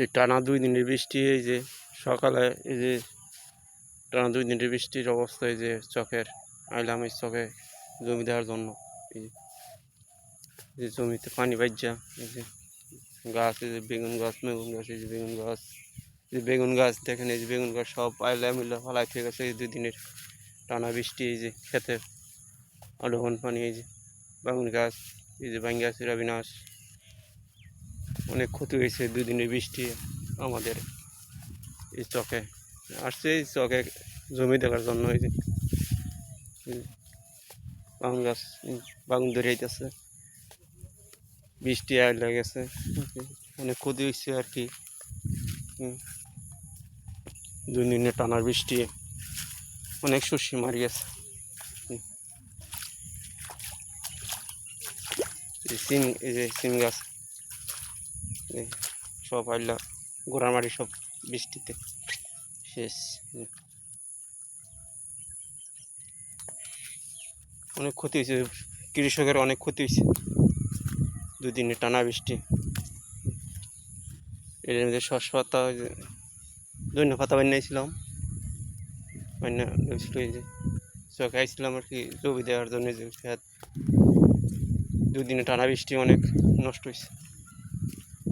এই টানা 2 দিনের বৃষ্টি, এই যে সকালে এই যে টানা 2 দিনের বৃষ্টির অবস্থা, এই যে চকের আইলাম এই চকে জমি দেওয়ার জন্য। এই যে জমিতে পানি বাজ্যা, এই যে গাছ, এই যে বেগুন গাছ, এই যে বেগুন গাছ, এই বেগুন গাছ দেখেন, এই যে বেগুন গাছ সব আইলা মিলা ফালাই থেকে গেছে এই 2 দিনের টানা বৃষ্টি। এই যে খেতে আলোহন পানি, এই যে বেগুন গাছ, এই যে ভাঙ্গা চিরা বিনাশ, অনেক ক্ষতি হয়েছে 2 দিনের বৃষ্টি আমাদের এই চকে। আসছে এই চকে জমি দেখার জন্য। এই যে বাগুন গাছ, বাগুন ধরে যাইতেছে, বৃষ্টি আর লেগেছে, অনেক ক্ষতি হয়েছে আর কি। 2 দিনের টানার বৃষ্টি অনেক শস্য মারি গেছে। এই যে সিম গাছ সব আইলা গোড়ার মাটি সব বৃষ্টিতে শেষ। অনেক ক্ষতি হয়েছে, কৃষকের অনেক ক্ষতি হয়েছে 2 দিনে টানা বৃষ্টি। এর মধ্যে শস্য পাতা, ধন্য পাতা বানিয়েছিলাম, এই যে চকে আইছিলাম আর কি জমি দেওয়ার জন্য। যে খেত 2 দিনে টানা বৃষ্টি অনেক নষ্ট হয়েছে,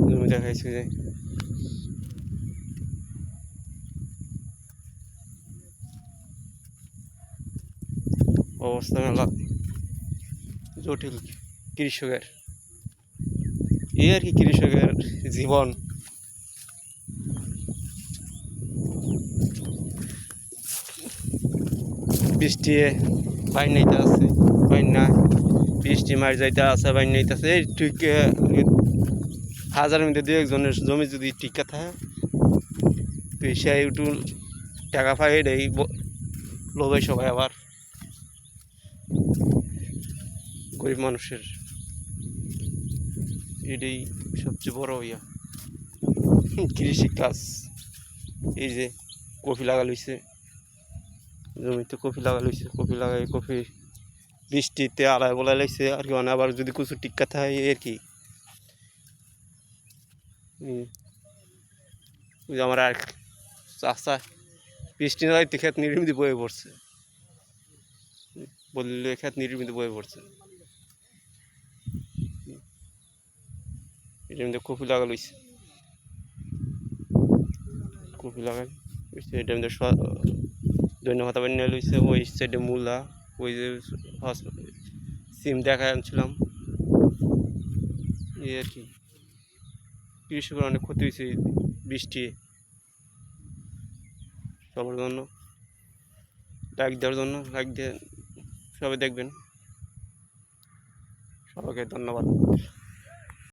জমি দেখাইছে যে অবস্থা মেলা জটিল কৃষকের। এই আর কি কৃষকের জীবন। বৃষ্টি বাইন নাইতে আছে, বাইন না বৃষ্টি মার যাইতে আছে, বাইন নাইতে আছে। এই ঠিক হাজারের মধ্যে 2 একজনের জমি যদি টিকা থাকে তো সে একটু টাকা পায়, এটাই লোভে সবাই আবার গরিব মানুষের এটাই সবচেয়ে বড় ইয়া কৃষি কাজ। এই যে কফি লাগা লইছে, জমিতে কফি লাগা লইছে, কফি লাগাই কফি বৃষ্টিতে আড়াই বলাই লাইছে আর কি। মানে আবার যদি কিছু টিক্কা থাকে আর কি। আমার আর চাষা বৃষ্টি না হইতে খেত নির্মিত বয়ে পড়ছে, বললে খেত নির্মিত বয়ে পড়ছে। এটার মধ্যে কফি লাগা লইছে, কফি লাগাই এটার মধ্যে ধন্য পাতা বানিয়ে লইছে। ওই সাইডে মূলা, ওই যে সিম দেখা আনছিলাম, এই আর কি। কৃষকের অনেক ক্ষতি হয়েছে বৃষ্টি। সবার জন্য লাইক দেওয়ার জন্য, লাইক দিয়ে সবাই দেখবেন। সবাইকে ধন্যবাদ।